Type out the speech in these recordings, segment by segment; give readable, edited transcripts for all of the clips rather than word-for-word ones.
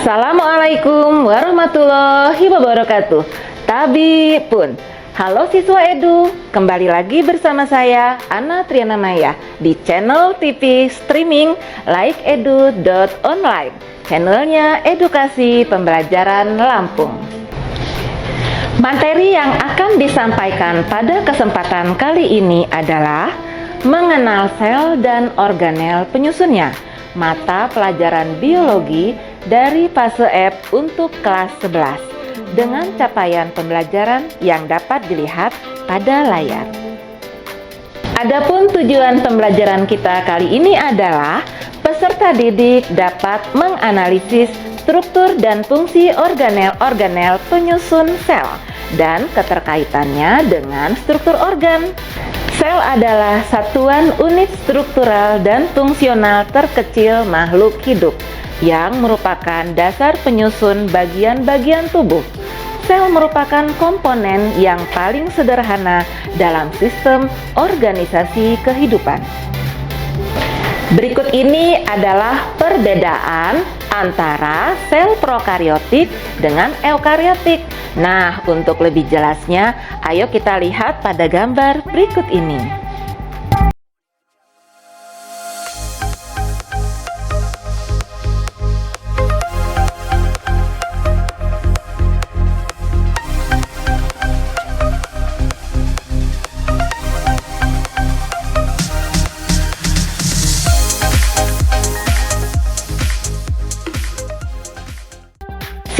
Assalamualaikum warahmatullahi wabarakatuh. Tabi pun. Halo siswa Edu, kembali lagi bersama saya Ana Triana Maya di channel TV streaming likeedu.online, channelnya edukasi pembelajaran Lampung. Materi yang akan disampaikan pada kesempatan kali ini adalah mengenal sel dan organel penyusunnya, mata pelajaran biologi dari fase F untuk kelas 11 dengan capaian pembelajaran yang dapat dilihat pada layar. Adapun tujuan pembelajaran kita kali ini adalah peserta didik dapat menganalisis struktur dan fungsi organel-organel penyusun sel dan keterkaitannya dengan struktur organ. Sel adalah satuan unit struktural dan fungsional terkecil makhluk hidup yang merupakan dasar penyusun bagian-bagian tubuh. Sel merupakan komponen yang paling sederhana dalam sistem organisasi kehidupan. Berikut ini adalah perbedaan antara sel prokariotik dengan eukariotik. Nah, untuk lebih jelasnya, ayo kita lihat pada gambar berikut ini.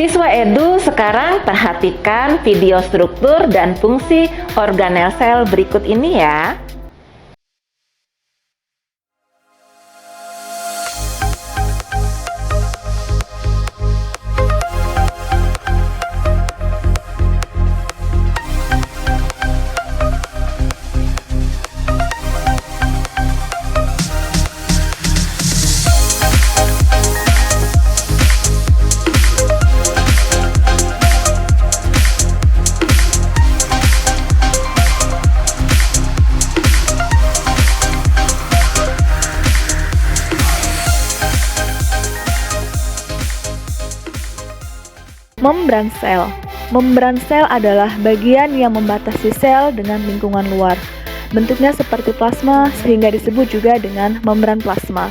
Siswa Edu sekarang perhatikan video struktur dan fungsi organel sel berikut ini ya. Membran sel. Membran sel adalah bagian yang membatasi sel dengan lingkungan luar. Bentuknya seperti plasma sehingga disebut juga dengan membran plasma.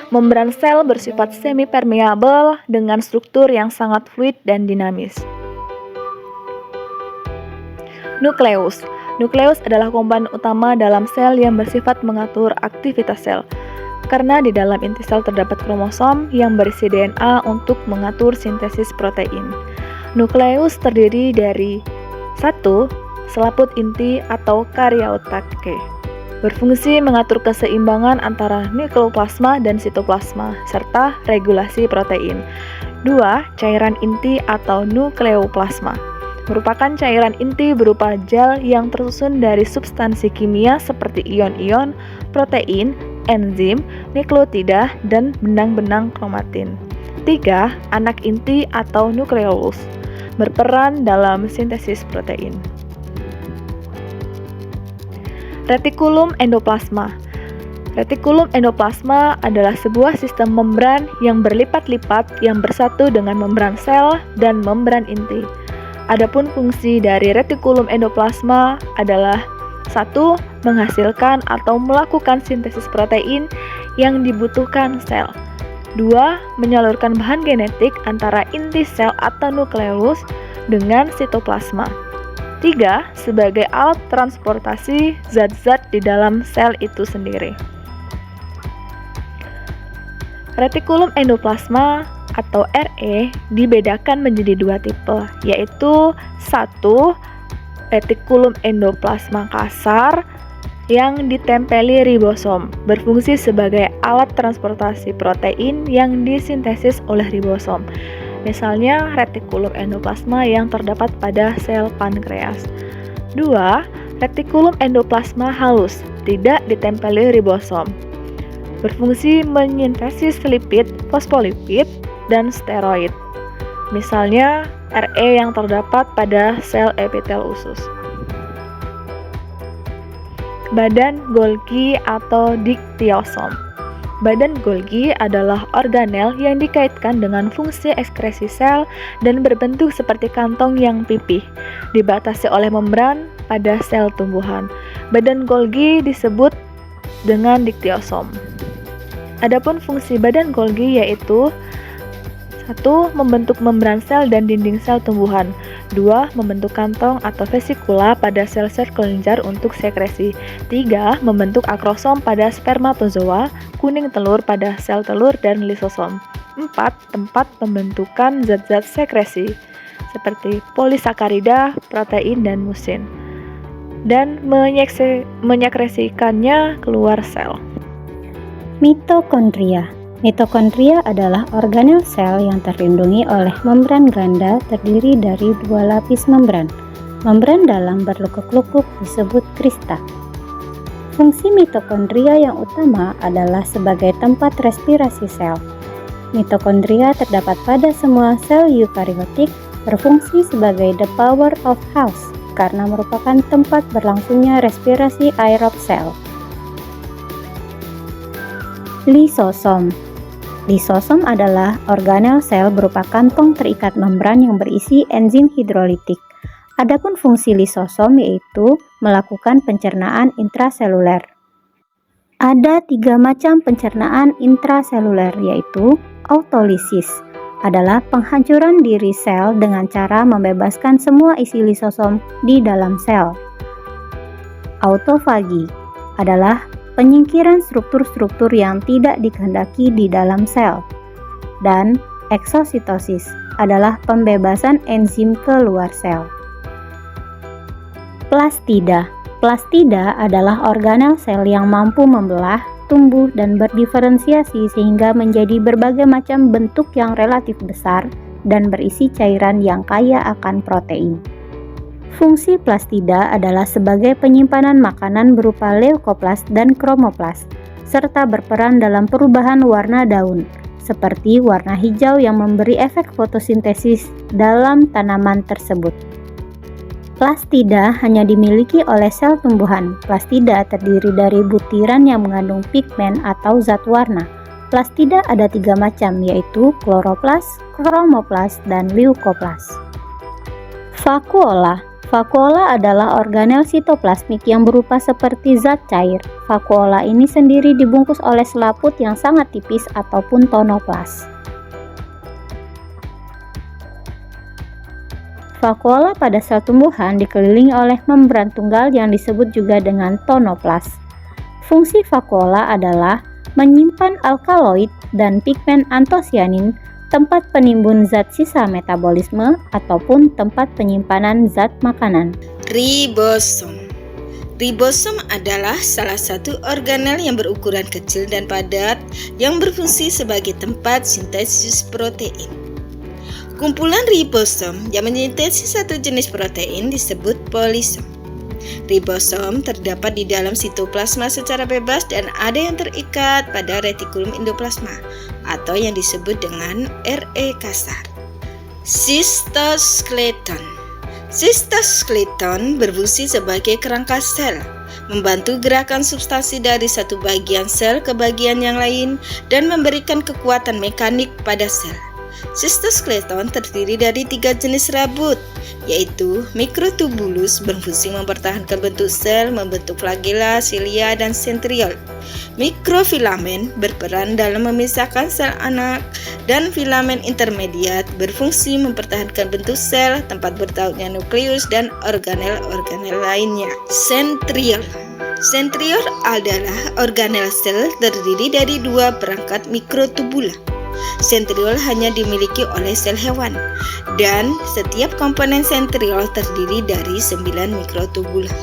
Membran sel bersifat semi-permeabel dengan struktur yang sangat fluid dan dinamis. Nukleus. Nukleus adalah komponen utama dalam sel yang bersifat mengatur aktivitas sel. Karena di dalam inti sel terdapat kromosom yang berisi DNA untuk mengatur sintesis protein. Nukleus terdiri dari 1. Selaput inti atau karyootake. Berfungsi mengatur keseimbangan antara nukleoplasma dan sitoplasma, serta regulasi protein. 2. Cairan inti atau nukleoplasma. Merupakan cairan inti berupa gel yang tersusun dari substansi kimia seperti ion-ion, protein, enzim, nukleotida, dan benang-benang kromatin. 3. Anak inti atau nukleolus berperan dalam sintesis protein. Retikulum endoplasma. Retikulum endoplasma adalah sebuah sistem membran yang berlipat-lipat yang bersatu dengan membran sel dan membran inti. Adapun fungsi dari retikulum endoplasma adalah 1. Menghasilkan atau melakukan sintesis protein yang dibutuhkan sel. 2. Menyalurkan bahan genetik antara inti sel atau nukleus dengan sitoplasma. 3. Sebagai alat transportasi zat-zat di dalam sel itu sendiri. Retikulum endoplasma atau RE dibedakan menjadi 2 tipe, yaitu 1. Retikulum endoplasma kasar yang ditempeli ribosom, berfungsi sebagai alat transportasi protein yang disintesis oleh ribosom. Misalnya retikulum endoplasma yang terdapat pada sel pankreas. 2. Retikulum endoplasma halus, tidak ditempeli ribosom. Berfungsi menyintesis lipid, fosfolipid, dan steroid. Misalnya RE yang terdapat pada sel epitel usus. Badan Golgi atau diktiosom. Badan Golgi adalah organel yang dikaitkan dengan fungsi ekskresi sel dan berbentuk seperti kantong yang pipih, dibatasi oleh membran pada sel tumbuhan. Badan Golgi disebut dengan diktiosom. Adapun fungsi badan Golgi yaitu 1. Membentuk membran sel dan dinding sel tumbuhan. 2. Membentuk kantong atau vesikula pada sel-sel kelenjar untuk sekresi. 3. Membentuk akrosom pada spermatozoa, kuning telur pada sel telur dan lisosom. 4. Tempat pembentukan zat-zat sekresi seperti polisakarida, protein, dan musin, dan menyekresikannya keluar sel. Mitokondria. Mitokondria adalah organel sel yang terlindungi oleh membran ganda terdiri dari 2 lapis membran. Membran dalam berlekuk-lekuk disebut krista. Fungsi mitokondria yang utama adalah sebagai tempat respirasi sel. Mitokondria terdapat pada semua sel eukariotik, berfungsi sebagai the power of house karena merupakan tempat berlangsungnya respirasi aerob sel. Lisosom. Lisosom adalah organel sel berupa kantong terikat membran yang berisi enzim hidrolitik. Adapun fungsi lisosom yaitu melakukan pencernaan intraseluler. Ada 3 macam pencernaan intraseluler yaitu autolisis, adalah penghancuran diri sel dengan cara membebaskan semua isi lisosom di dalam sel. Autofagi adalah penyingkiran struktur-struktur yang tidak dikehendaki di dalam sel. Dan eksositosis adalah pembebasan enzim keluar sel. Plastida. Plastida adalah organel sel yang mampu membelah, tumbuh, dan berdiferensiasi sehingga menjadi berbagai macam bentuk yang relatif besar dan berisi cairan yang kaya akan protein. Fungsi plastida adalah sebagai penyimpanan makanan berupa leukoplast dan kromoplast, serta berperan dalam perubahan warna daun, seperti warna hijau yang memberi efek fotosintesis dalam tanaman tersebut. Plastida hanya dimiliki oleh sel tumbuhan. Plastida terdiri dari butiran yang mengandung pigmen atau zat warna. Plastida ada 3 macam, yaitu kloroplas, kromoplas, dan leukoplast. Vakuola. Vakuola adalah organel sitoplasmik yang berupa seperti zat cair. Vakuola ini sendiri dibungkus oleh selaput yang sangat tipis ataupun tonoplas. Vakuola pada sel tumbuhan dikelilingi oleh membran tunggal yang disebut juga dengan tonoplas. Fungsi vakuola adalah menyimpan alkaloid dan pigmen antosianin, tempat penimbun zat sisa metabolisme, ataupun tempat penyimpanan zat makanan. Ribosom. Ribosom adalah salah satu organel yang berukuran kecil dan padat yang berfungsi sebagai tempat sintesis protein. Kumpulan ribosom yang menyintesis satu jenis protein disebut polisom. Ribosom terdapat di dalam sitoplasma secara bebas dan ada yang terikat pada retikulum endoplasma atau yang disebut dengan RE kasar. Cytoskeleton. Cytoskeleton berfungsi sebagai kerangka sel, membantu gerakan substansi dari satu bagian sel ke bagian yang lain dan memberikan kekuatan mekanik pada sel. Cytoskeleton terdiri dari 3 jenis rabut, yaitu mikrotubulus berfungsi mempertahankan bentuk sel, membentuk flagella, cilia, dan centriole. Mikrofilamen berperan dalam memisahkan sel anak, dan filamen intermediat berfungsi mempertahankan bentuk sel, tempat bertautnya nukleus, dan organel-organel lainnya. Centriole. Centriole adalah organel sel terdiri dari 2 perangkat mikrotubula. Centriole hanya dimiliki oleh sel hewan, dan setiap komponen centriole terdiri dari 9 mikrotubula.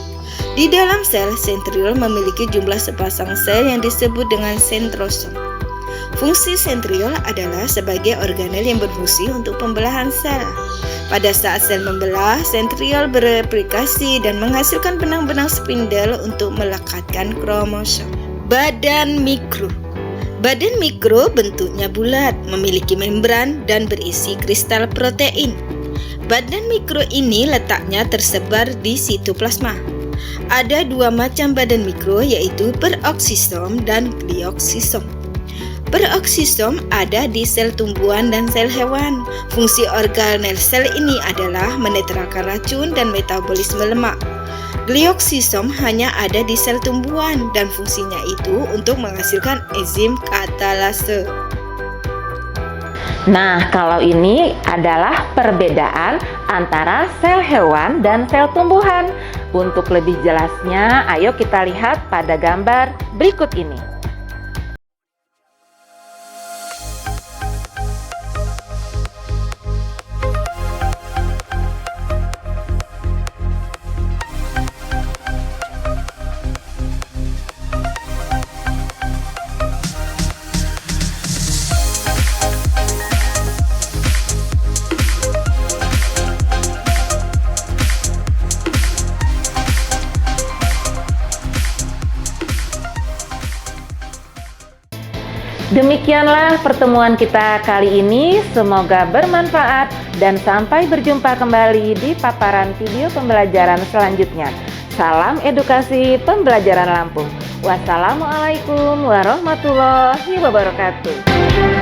Di dalam sel, centriole memiliki jumlah sepasang sel yang disebut dengan centrosom. Fungsi centriole adalah sebagai organel yang berfungsi untuk pembelahan sel. Pada saat sel membelah, centriole bereplikasi dan menghasilkan benang-benang spindel untuk melekatkan kromosom. Badan mikro. Badan mikro bentuknya bulat, memiliki membran dan berisi kristal protein. Badan mikro ini letaknya tersebar di sitoplasma. Ada 2 macam badan mikro, yaitu peroksisom dan glioksisom. Peroksisom ada di sel tumbuhan dan sel hewan. Fungsi organel sel ini adalah menetralkan racun dan metabolisme lemak. Glioksisom hanya ada di sel tumbuhan dan fungsinya itu untuk menghasilkan enzim katalase. Nah, kalau ini adalah perbedaan antara sel hewan dan sel tumbuhan. Untuk lebih jelasnya, ayo kita lihat pada gambar berikut ini. Demikianlah pertemuan kita kali ini, semoga bermanfaat dan sampai berjumpa kembali di paparan video pembelajaran selanjutnya. Salam edukasi pembelajaran Lampung. Wassalamualaikum warahmatullahi wabarakatuh.